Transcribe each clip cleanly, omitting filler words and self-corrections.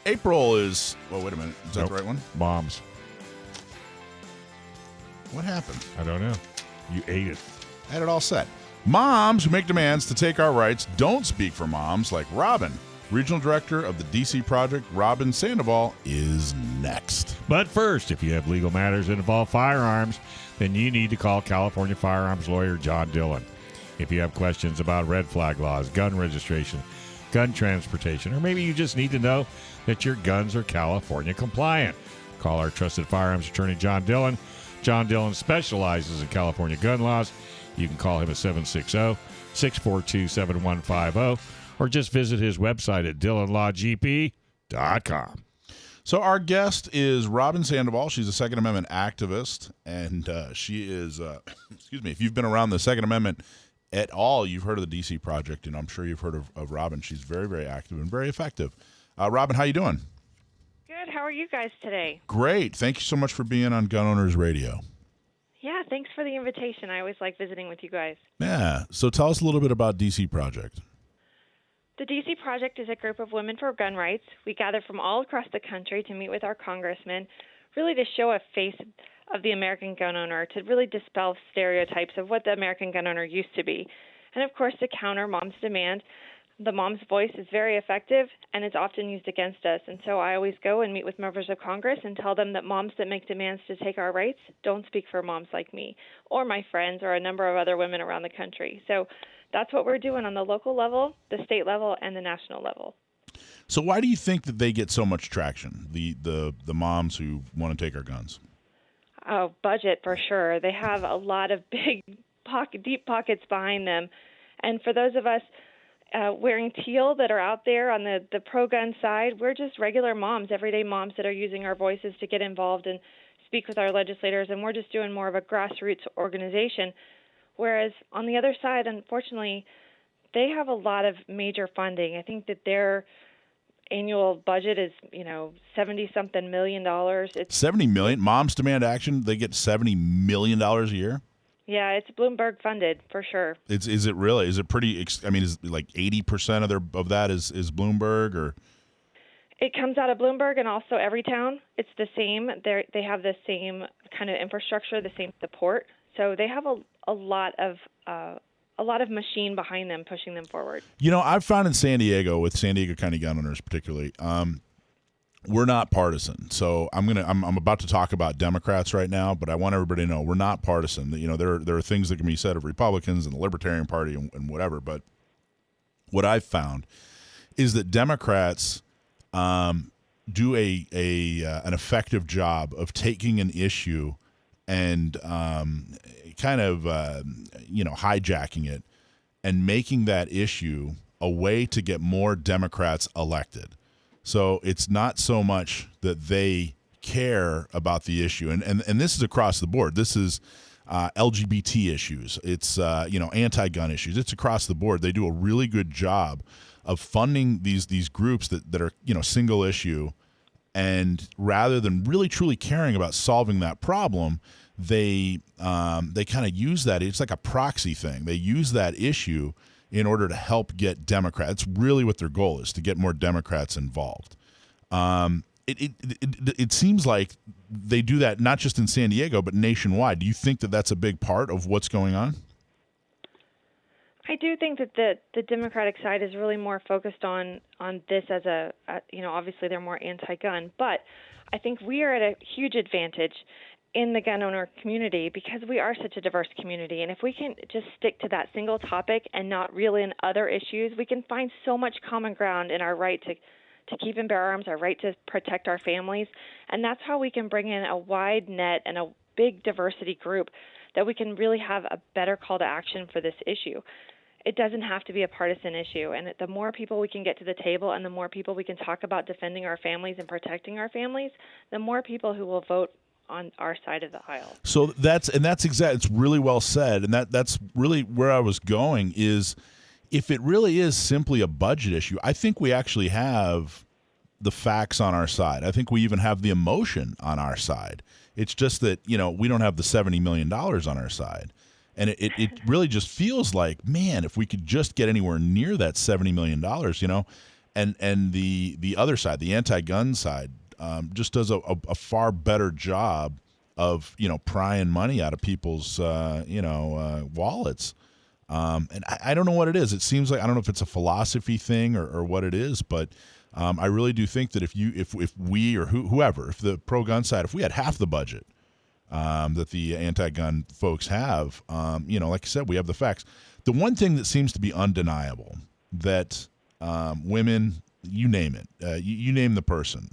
April is, well, wait a minute. Is that the right one? Moms. What happened? I don't know. You ate it. I had it all set. Moms who make demands to take our rights don't speak for moms like Robyn. Regional Director of the DC Project, Robyn Sandoval, is next. But first, if you have legal matters that involve firearms, then you need to call California firearms lawyer John Dillon. If you have questions about red flag laws, gun registration, gun transportation, or maybe you just need to know that your guns are California compliant, call our trusted firearms attorney, John Dillon. John Dillon specializes in California gun laws. You can call him at 760-642-7150 or just visit his website at DillonLawGP.com. So our guest is Robyn Sandoval. She's a Second Amendment activist, and she is, excuse me, if you've been around the Second Amendment at all, you've heard of the DC Project, and I'm sure you've heard of Robyn. She's very, very active and very effective. Robyn, how you doing? Good. How are you guys today? Great. Thank you so much for being on Gun Owners Radio. Yeah, thanks for the invitation. I always like visiting with you guys. Yeah. So tell us a little bit about DC Project. The DC Project is a group of women for gun rights. We gather from all across the country to meet with our congressmen, really to show a face of the American gun owner, to really dispel stereotypes of what the American gun owner used to be. And, of course, to counter mom's demand. The mom's voice is very effective, and it's often used against us. And so I always go and meet with members of Congress and tell them that moms that make demands to take our rights don't speak for moms like me or my friends or a number of other women around the country. So that's what we're doing on the local level, the state level, and the national level. So why do you think that they get so much traction, the moms who want to take our guns? Oh, budget for sure. They have a lot of big, deep pockets behind them. And for those of us wearing teal that are out there on the pro-gun side, we're just regular moms, everyday moms that are using our voices to get involved and speak with our legislators, and we're just doing more of a grassroots organization. Whereas on the other side, unfortunately, they have a lot of major funding. I think that their annual budget is, $70-something million. It's $70 million? Moms Demand Action, they get $70 million a year? Yeah, it's Bloomberg funded for sure. Is it really? Is it pretty? I mean, is like 80% of that is Bloomberg, or? It comes out of Bloomberg and also Everytown. It's the same. They have the same kind of infrastructure, the same support. So they have a lot of machine behind them, pushing them forward. I've found in San Diego, with San Diego County gun owners particularly, we're not partisan. So I'm about to talk about Democrats right now, but I want everybody to know we're not partisan. There are things that can be said of Republicans and the Libertarian Party and whatever, but what I've found is that Democrats do an effective job of taking an issue and hijacking it and making that issue a way to get more Democrats elected. So it's not so much that they care about the issue, and this is across the board. This is LGBT issues. It's anti-gun issues. It's across the board. They do a really good job of funding these groups that are single issue, and rather than really truly caring about solving that problem, they kind of use that. It's like a proxy thing. They use that issue in order to help get Democrats. That's really what their goal is, to get more Democrats involved. It seems like they do that not just in San Diego, but nationwide. Do you think that that's a big part of what's going on? I do think that the Democratic side is really more focused on this as obviously they're more anti-gun, but I think we are at a huge advantage in the gun owner community because we are such a diverse community. And if we can just stick to that single topic and not reel in other issues, we can find so much common ground in our right to keep and bear arms, our right to protect our families. And that's how we can bring in a wide net and a big diversity group that we can really have a better call to action for this issue. It doesn't have to be a partisan issue. And the more people we can get to the table and the more people we can talk about defending our families and protecting our families, the more people who will vote on our side of the aisle. So that's exact. It's really well said, and that's really where I was going. Is if it really is simply a budget issue, I think we actually have the facts on our side. I think we even have the emotion on our side. It's just that we don't have the $70 million on our side, and it really just feels like, man, if we could just get anywhere near that $70 million, and the other side, the anti-gun side, just does a far better job of prying money out of people's wallets. And I don't know what it is. It seems like, I don't know if it's a philosophy thing or what it is, but I really do think that if we or whoever, if the pro-gun side, if we had half the budget that the anti-gun folks have, like I said, we have the facts. The one thing that seems to be undeniable that women, you name it, you name the person,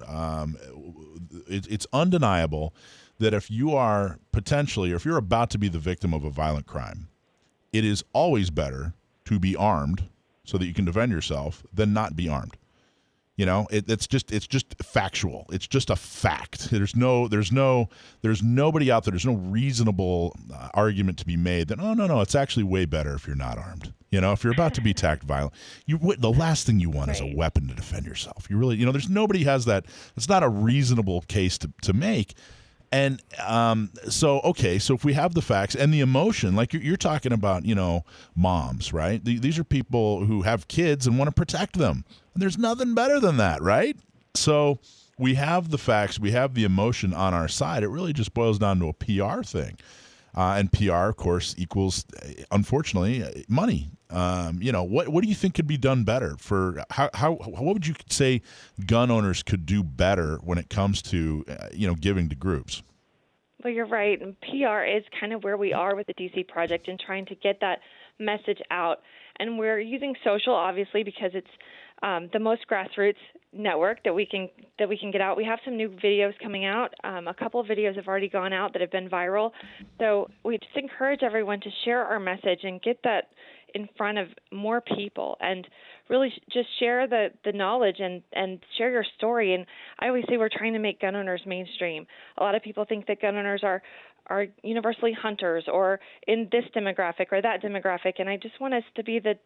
it's undeniable that if you are potentially, or if you're about to be the victim of a violent crime, it is always better to be armed so that you can defend yourself than not be armed. It's just factual. It's just a fact. There's nobody out there. There's no reasonable argument to be made that, oh, no, it's actually way better if you're not armed. If you're about to be attacked violent, the last thing you want is a weapon to defend yourself. You really, there's nobody has that. It's not a reasonable case to make. And so if we have the facts and the emotion, like you're talking about, moms, right? These are people who have kids and want to protect them. And there's nothing better than that, right? So we have the facts, we have the emotion on our side. It really just boils down to a PR thing. And PR, of course, equals, unfortunately, money. What do you think could be done better for what would you say gun owners could do better when it comes to giving to groups? Well, you're right. And PR is kind of where we are with the DC Project and trying to get that message out. And we're using social, obviously, because it's the most grassroots network that we can get out. We have some new videos coming out. A couple of videos have already gone out that have been viral. So we just encourage everyone to share our message and get that in front of more people and really just share the knowledge and share your story. And I always say we're trying to make gun owners mainstream. A lot of people think that gun owners are universally hunters or in this demographic or that demographic. And I just want us to be the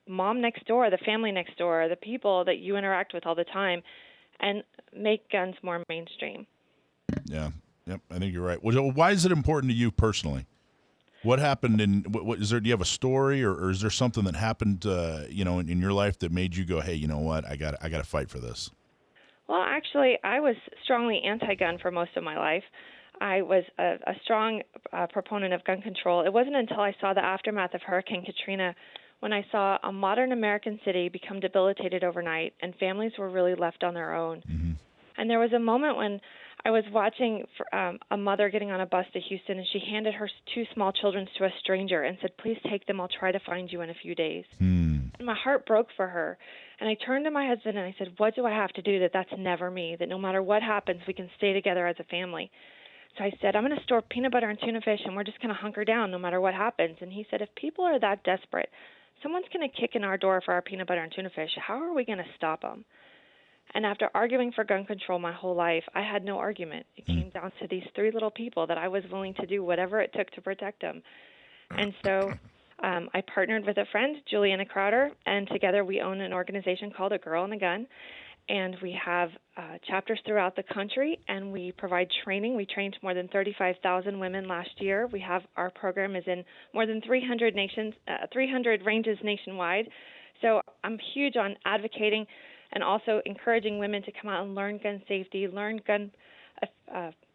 mom next door, the family next door, the people that you interact with all the time, and make guns more mainstream. Yeah. Yep. I think you're right. Well, why is it important to you personally? What happened what is there? Do you have a story or is there something that happened, in your life that made you go, hey, you know what? I got to fight for this. Well, actually, I was strongly anti-gun for most of my life. I was a strong proponent of gun control. It wasn't until I saw the aftermath of Hurricane Katrina when I saw a modern American city become debilitated overnight and families were really left on their own. Mm-hmm. And there was a moment when I was watching a mother getting on a bus to Houston, and she handed her two small children to a stranger and said, "Please take them. I'll try to find you in a few days." And my heart broke for her. And I turned to my husband and I said, "What do I have to do that's never me, that no matter what happens, we can stay together as a family?" So I said, "I'm going to store peanut butter and tuna fish, and we're just going to hunker down no matter what happens." And he said, "If people are that desperate, someone's going to kick in our door for our peanut butter and tuna fish. How are we going to stop them?" And after arguing for gun control my whole life, I had no argument. It came down to these three little people that I was willing to do whatever it took to protect them. And so I partnered with a friend, Juliana Crowder, and together we own an organization called A Girl and a Gun. And we have chapters throughout the country, and we provide training. We trained more than 35,000 women last year. Our program is in more than 300 ranges nationwide. So I'm huge on advocating and also encouraging women to come out and learn gun safety, learn gun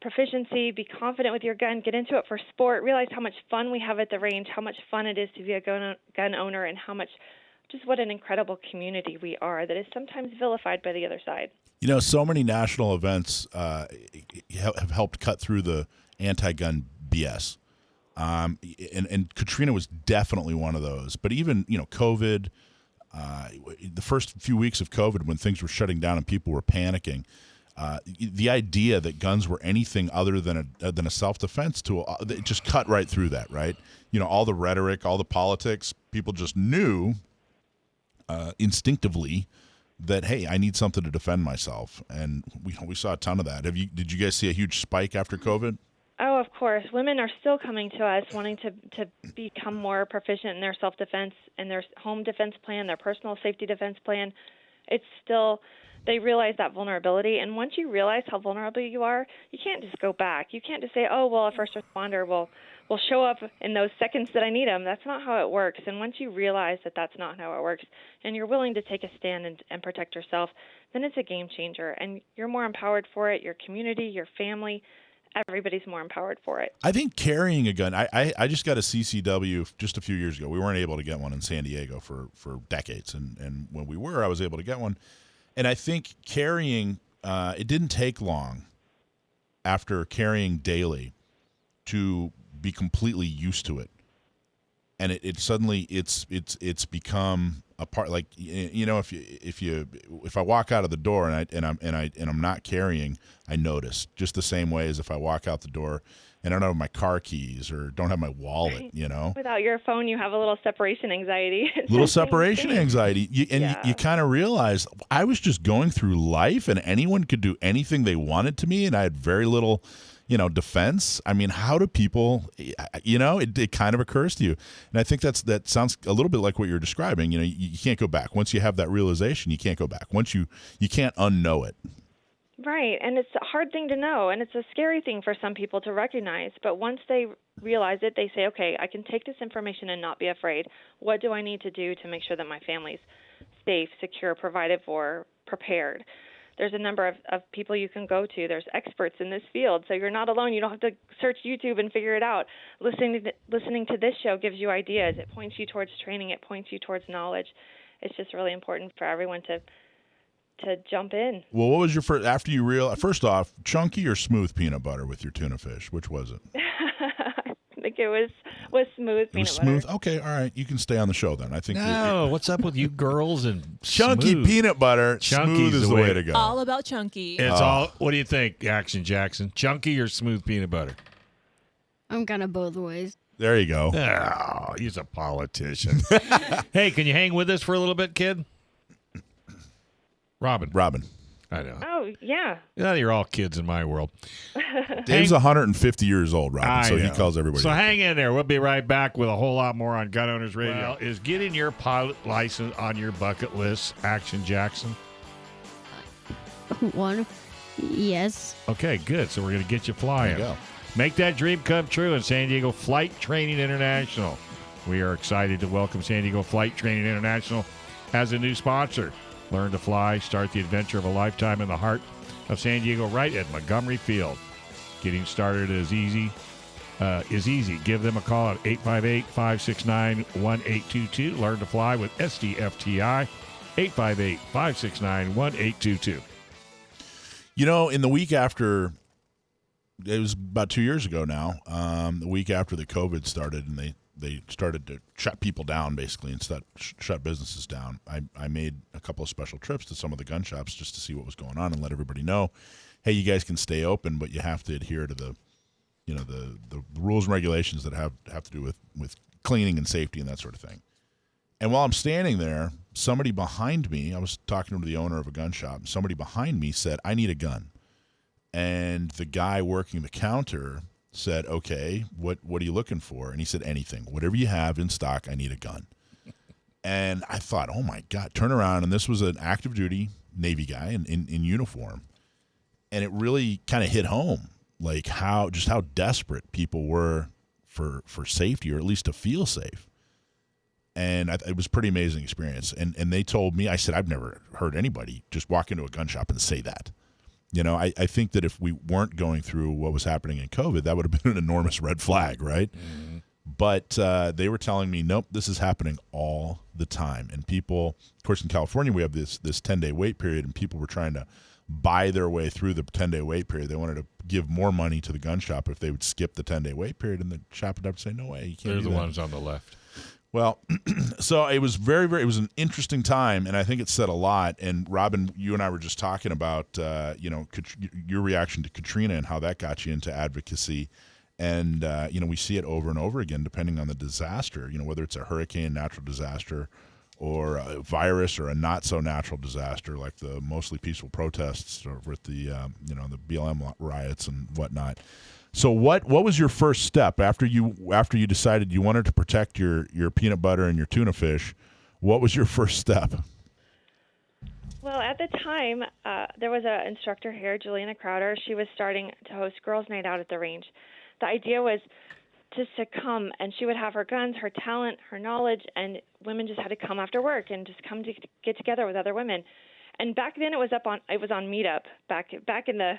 proficiency, be confident with your gun, get into it for sport, realize how much fun we have at the range, how much fun it is to be a gun owner, and just what an incredible community we are that is sometimes vilified by the other side. So many national events have helped cut through the anti-gun BS. And Katrina was definitely one of those. But even, COVID, the first few weeks of COVID when things were shutting down and people were panicking, the idea that guns were anything other than a self-defense tool, it just cut right through that, right? All the rhetoric, all the politics, people just knew instinctively that, hey, I need something to defend myself. And we saw a ton of that. Did you guys see a huge spike after COVID? Oh, of course. Women are still coming to us wanting to become more proficient in their self-defense and their home defense plan, their personal safety defense plan. It's still they realize that vulnerability. And once you realize how vulnerable you are, you can't just go back. You can't just say, oh, well, a first responder will show up in those seconds that I need them. That's not how it works. And once you realize that that's not how it works, and you're willing to take a stand and protect yourself, then it's a game changer. And you're more empowered for it. Your community, your family, everybody's more empowered for it. I think carrying a gun, I just got a CCW just a few years ago. We weren't able to get one in San Diego for decades. And when we were, I was able to get one. And I think carrying, it didn't take long after carrying daily to be completely used to it. And it suddenly it's become a part. Like, you know, if I walk out of the door and I'm not carrying, I notice, just the same way as if I walk out the door and I don't have my car keys or don't have my wallet, you know. Without your phone, you have a little separation anxiety. Little separation anxiety. You kind of realize I was just going through life and anyone could do anything they wanted to me and I had very little, you know, defense. I mean, how do people, you know, it kind of occurs to you. And I think that sounds a little bit like what you're describing. You know, you can't go back. Once you have that realization, you can't go back. Once you can't unknow it. Right. And it's a hard thing to know. And it's a scary thing for some people to recognize. But once they realize it, they say, okay, I can take this information and not be afraid. What do I need to do to make sure that my family's safe, secure, provided for, prepared? There's a number of people you can go to. There's experts in this field, so you're not alone. You don't have to search YouTube and figure it out. Listening to this show gives you ideas. It points you towards training. It points you towards knowledge. It's just really important for everyone to jump in. Well, what was your first off, chunky or smooth peanut butter with your tuna fish? Which was it? I think it was smooth peanut butter. Smooth? Okay, all right. You can stay on the show then. I think. No, what's up with you girls and chunky smooth? Peanut butter? Chunky's smooth is the way to go. All about chunky. It's all. What do you think, Action Jackson? Chunky or smooth peanut butter? I'm kind of both ways. There you go. Oh, he's a politician. Hey, can you hang with us for a little bit, kid? Robyn. I know. Oh, yeah. Yeah, you're all kids in my world. Dave's 150 years old, Robyn, so he calls everybody. So hang in there. We'll be right back with a whole lot more on Gun Owners Radio. Well, is getting your pilot license on your bucket list, Action Jackson? One, yes. Okay, good. So we're going to get you flying. There you go. Make that dream come true in San Diego Flight Training International. We are excited to welcome San Diego Flight Training International as a new sponsor. Learn to fly, start the adventure of a lifetime in the heart of San Diego, right at Montgomery Field. Getting started is easy. Give them a call at 858-569-1822. Learn to fly with SDFTI, 858-569-1822. You know, in the week after, it was about 2 years ago now, the week after the COVID started and they started to shut people down, basically, and shut businesses down. I made a couple of special trips to some of the gun shops just to see what was going on and let everybody know, hey, you guys can stay open, but you have to adhere to the rules and regulations that have to do with cleaning and safety and that sort of thing. And while I'm standing there, somebody behind me, I was talking to the owner of a gun shop, and somebody behind me said, I need a gun. And the guy working the counter said, okay, what are you looking for? And he said, anything. Whatever you have in stock, I need a gun. And I thought, oh, my God, turn around. And this was an active duty Navy guy in uniform. And it really kind of hit home, like how desperate people were for safety, or at least to feel safe. And it was a pretty amazing experience. And they told me, I said, I've never heard anybody just walk into a gun shop and say that. You know, I think that if we weren't going through what was happening in COVID, that would have been an enormous red flag, right? Mm-hmm. But they were telling me, nope, this is happening all the time. And people, of course, in California, we have this 10-day wait period, and people were trying to buy their way through the 10-day wait period. They wanted to give more money to the gun shop if they would skip the 10-day wait period, and the shop would have to say, no way, you can't do that. They're the ones on the left. Well, so it was it was an interesting time, and I think it said a lot. And Robyn, you and I were just talking about, your reaction to Katrina and how that got you into advocacy. And, we see it over and over again, depending on the disaster, whether it's a hurricane, natural disaster, or a virus, or a not so natural disaster, like the mostly peaceful protests with the, the BLM riots and whatnot. So what was your first step after you decided you wanted to protect your peanut butter and your tuna fish? What was your first step? Well, at the time, there was an instructor here, Juliana Crowder. She was starting to host Girls' Night Out at the range. The idea was just to come, and she would have her guns, her talent, her knowledge, and women just had to come after work and just come to get together with other women. And back then, it was on Meetup. Back in the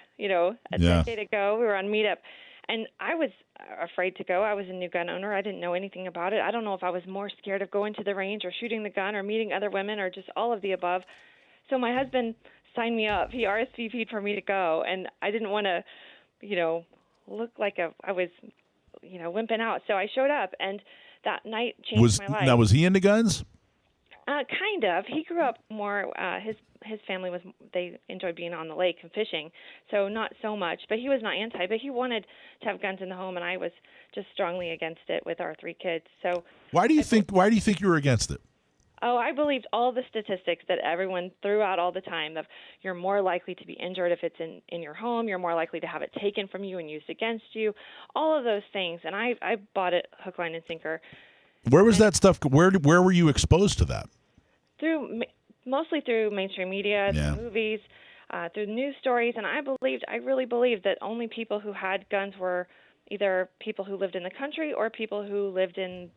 a decade ago, we were on Meetup, and I was afraid to go. I was a new gun owner. I didn't know anything about it. I don't know if I was more scared of going to the range or shooting the gun or meeting other women or just all of the above. So my husband signed me up. He RSVP'd for me to go, and I didn't want to, look like I was, wimping out. So I showed up, and that night changed my life. Now, was he into guns? Kind of. He grew up more. His family they enjoyed being on the lake and fishing, so not so much. But he was not anti. But he wanted to have guns in the home, and I was just strongly against it with our 3 kids. So why do you think you were against it? Oh, I believed all the statistics that everyone threw out all the time of you're more likely to be injured if it's in your home, you're more likely to have it taken from you and used against you, all of those things. And I bought it hook, line, and sinker. Where was that stuff? Where were you exposed to that? Mostly through mainstream media, through movies, through news stories. And I really believed that only people who had guns were either people who lived in the country or people who lived in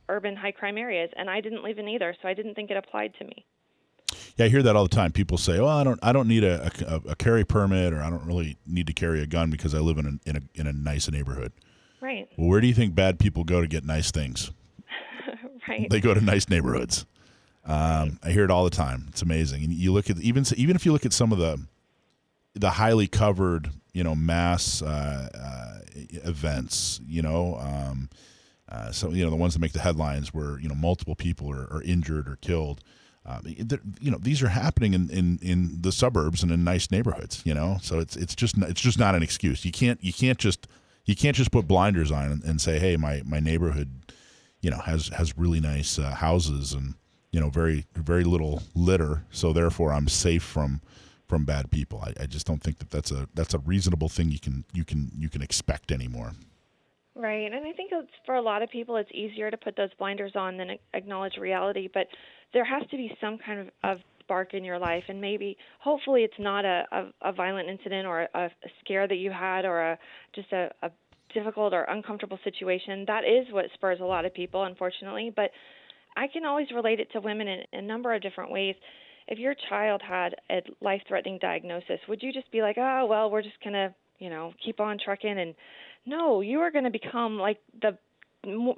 urban high crime areas, and I didn't live in either, so I didn't think it applied to me. Yeah, I hear that all the time. People say, "Well, I don't need a carry permit, or I don't really need to carry a gun because I live in a nice neighborhood." Right. Well, where do you think bad people go to get nice things? Right. They go to nice neighborhoods. I hear it all the time. It's amazing. And you look at even if you look at some of the highly covered, mass events, so the ones that make the headlines where multiple people are injured or killed. These are happening in the suburbs and in nice neighborhoods. So it's just not an excuse. You can't just put blinders on and say, hey, my neighborhood has really nice houses and very very little litter, so therefore I'm safe from bad people. I just don't think that's a reasonable thing you can expect anymore. Right, and I think for a lot of people it's easier to put those blinders on than acknowledge reality, but there has to be some kind of spark in your life, and hopefully it's not a violent incident or a scare that you had or just a difficult or uncomfortable situation. That is what spurs a lot of people, unfortunately, but I can always relate it to women in a number of different ways. If your child had a life-threatening diagnosis, would you just be like, oh, well, we're just going to, keep on trucking? And no, you are going to become like the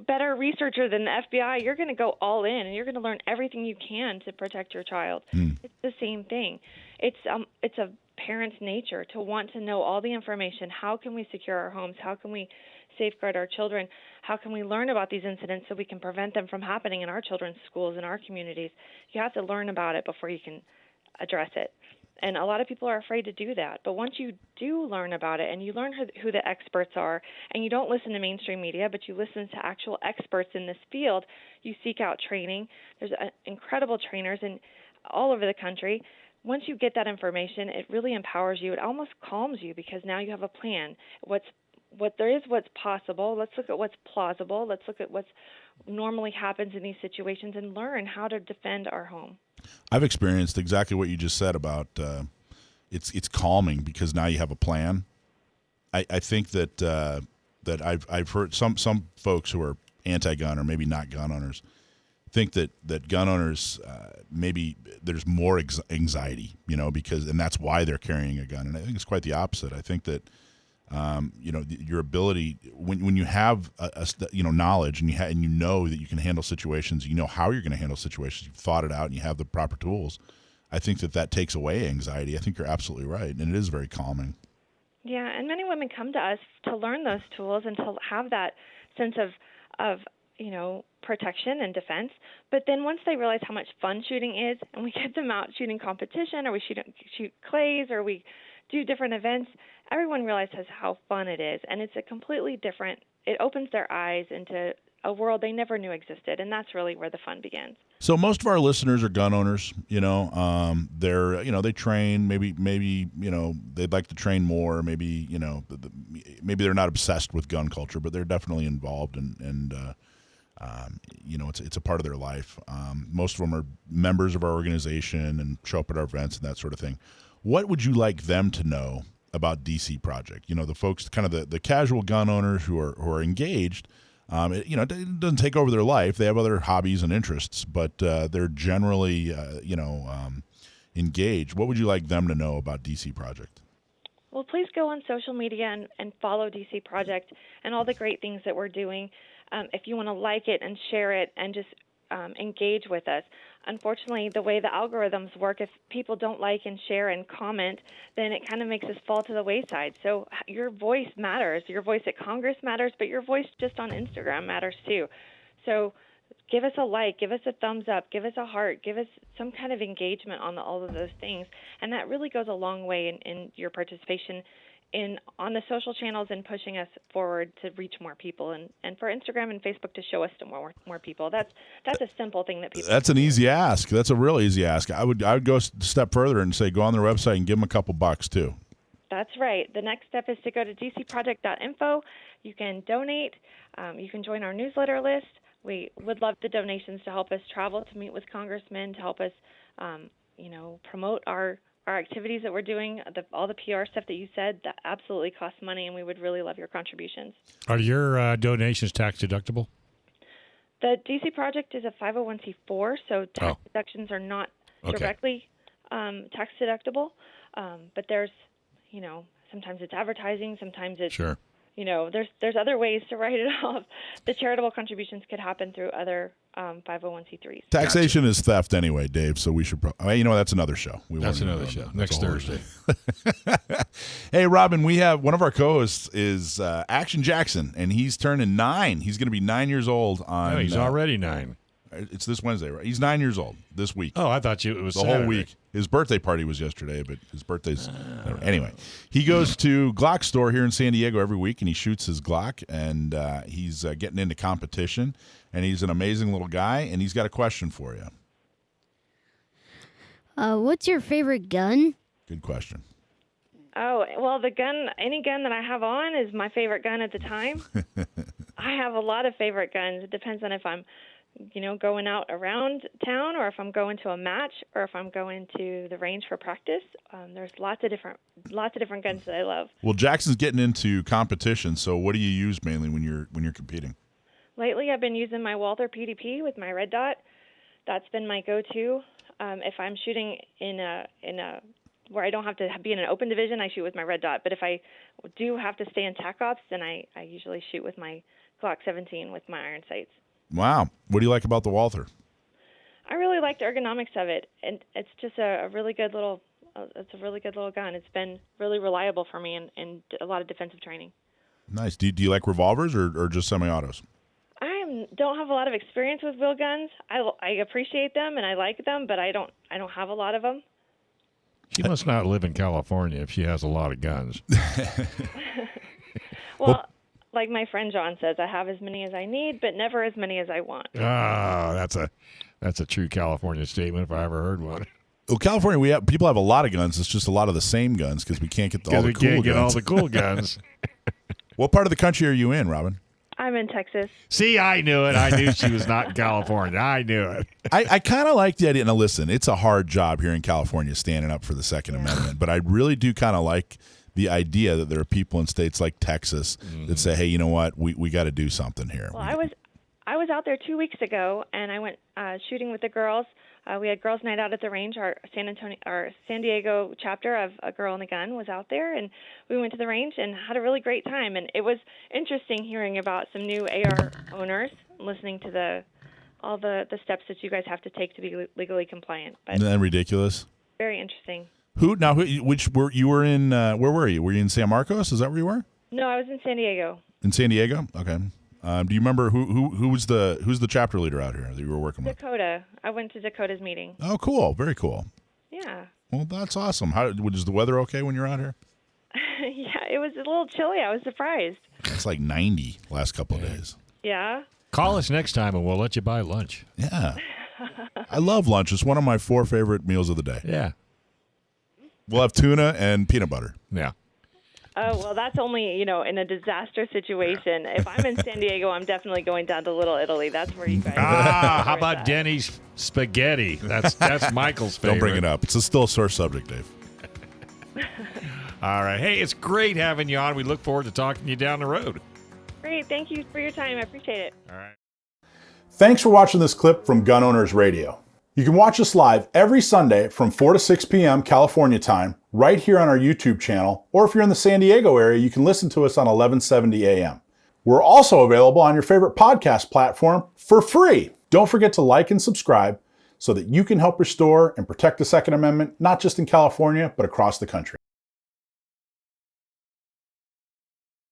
better researcher than the FBI. You're going to go all in, and you're going to learn everything you can to protect your child. It's the same thing. It's a parent's nature to want to know all the information. How can we secure our homes? How can we safeguard our children? How can we learn about these incidents so we can prevent them from happening in our children's schools, in our communities? You have to learn about it before you can address it. And a lot of people are afraid to do that. But once you do learn about it and you learn who the experts are, and you don't listen to mainstream media, but you listen to actual experts in this field, you seek out training. There's incredible trainers all over the country. Once you get that information, it really empowers you. It almost calms you because now you have a plan. What's possible. Let's look at what's plausible. Let's look at what's normally happens in these situations and learn how to defend our home. I've experienced exactly what you just said about it's calming because now you have a plan. I think that I've heard some folks who are anti-gun or maybe not gun owners think that gun owners maybe there's more anxiety, and that's why they're carrying a gun. And I think it's quite the opposite. I think that your ability when you have knowledge and you know that you can handle situations, how you're going to handle situations, you've thought it out and you have the proper tools. I think that takes away anxiety. I think you're absolutely right, and it is very calming. Yeah, and many women come to us to learn those tools and to have that sense of protection and defense. But then once they realize how much fun shooting is, and we get them out shooting competition, or we shoot clays, or we do different events, everyone realizes how fun it is, and it's a completely different. It opens their eyes into a world they never knew existed, and that's really where the fun begins. So most of our listeners are gun owners. They're they train. Maybe they'd like to train more. Maybe maybe they're not obsessed with gun culture, but they're definitely involved. And It's a part of their life. Most of them are members of our organization and show up at our events and that sort of thing. What would you like them to know about DC Project? The folks, kind of the casual gun owners who are engaged. It doesn't take over their life. They have other hobbies and interests, but they're generally, engaged. What would you like them to know about DC Project? Well, please go on social media and follow DC Project and all the great things that we're doing. If you want to like it and share it and just engage with us. Unfortunately, the way the algorithms work, if people don't like and share and comment, then it kind of makes us fall to the wayside. So your voice matters. Your voice at Congress matters, but your voice just on Instagram matters too. So give us a like, give us a thumbs up, give us a heart, give us some kind of engagement on all of those things. And that really goes a long way in your participation on the social channels and pushing us forward to reach more people, and for Instagram and Facebook to show us to more people. That's a simple thing that people. That's an easy ask. That's a real easy ask. I would go a step further and say go on their website and give them a couple bucks too. That's right. The next step is to go to dcproject.info. You can donate. You can join our newsletter list. We would love the donations to help us travel to meet with congressmen, to help us, promote our activities that we're doing, all the PR stuff that you said, that absolutely costs money, and we would really love your contributions. Are your donations tax deductible? The DC Project is a 501c4, so tax deductions are not directly tax deductible. But there's, sometimes it's advertising, sometimes it's, sure. There's other ways to write it off. The charitable contributions could happen through other 501c3s. Taxation is theft anyway, Dave, so we should that's another show. That's another show. Next Thursday. Hey, Robyn, we have one of our co-hosts is Action Jackson, and he's turning 9. He's going to be 9 years old on... No, he's already 9. It's this Wednesday, right? He's 9 years old this week. Oh, I thought it was the Saturday. whole week. His birthday party was yesterday, but his birthday's... Anyway, he goes to Glock store here in San Diego every week, and he shoots his Glock, and he's getting into competition, and he's an amazing little guy, and he's got a question for you. What's your favorite gun? Good question. Oh, well, any gun that I have on is my favorite gun at the time. I have a lot of favorite guns. It depends on if I'm going out around town, or if I'm going to a match, or if I'm going to the range for practice. There's lots of different guns that I love. Well, Jackson's getting into competition, so what do you use mainly when you're competing? Lately, I've been using my Walther PDP with my red dot. That's been my go-to. If I'm shooting in a where I don't have to be in an open division, I shoot with my red dot. But if I do have to stay in TAC ops, then I usually shoot with my Glock 17 with my iron sights. Wow. What do you like about the Walther? I really like the ergonomics of it, and it's just a really good little gun. It's been really reliable for me in a lot of defensive training. Nice. Do you like revolvers or just semi-autos? I don't have a lot of experience with wheel guns. I appreciate them and I like them, but I don't have a lot of them. She must not live in California if she has a lot of guns. Well, like my friend John says, I have as many as I need, but never as many as I want. Ah, that's a true California statement if I ever heard one. Well, California, people have a lot of guns. It's just a lot of the same guns because we can't get all the cool guns. Because we can't get all the cool guns. What part of the country are you in, Robyn? I'm in Texas. See, I knew it. I knew she was not in California. I knew it. I kind of like the idea. Now, listen, it's a hard job here in California standing up for the Second Amendment, but I really do kind of like the idea that there are people in states like Texas that say, hey, you know what, we got to do something here. Well, I was out there 2 weeks ago, and I went shooting with the girls. We had girls' night out at the range. Our San Diego chapter of A Girl and a Gun was out there, and we went to the range and had a really great time. And it was interesting hearing about some new AR owners, listening to all the steps that you guys have to take to be legally compliant. But isn't that ridiculous? Very interesting. You were in? Where were you? Were you in San Marcos? Is that where you were? No, I was in San Diego. In San Diego? Okay. Do you remember who's the chapter leader out here that you were working with? Dakota. I went to Dakota's meeting. Oh, cool. Very cool. Yeah. Well, that's awesome. Was the weather okay when you're out here? Yeah, it was a little chilly. I was surprised. It's like 90 last couple of days. Yeah. Call us next time and we'll let you buy lunch. Yeah. I love lunch. It's one of my 4 favorite meals of the day. Yeah. We'll have tuna and peanut butter. Yeah. Oh, well, that's only, in a disaster situation. If I'm in San Diego, I'm definitely going down to Little Italy. That's where you guys How about Denny's spaghetti? That's Michael's favorite. Don't bring it up. It's still a sore subject, Dave. All right. Hey, it's great having you on. We look forward to talking to you down the road. Great. Thank you for your time. I appreciate it. All right. Thanks for watching this clip from Gun Owners Radio. You can watch us live every Sunday from 4 to 6 p.m. California time, right here on our YouTube channel, or if you're in the San Diego area, you can listen to us on 1170 a.m. We're also available on your favorite podcast platform for free. Don't forget to like and subscribe so that you can help restore and protect the Second Amendment, not just in California, but across the country.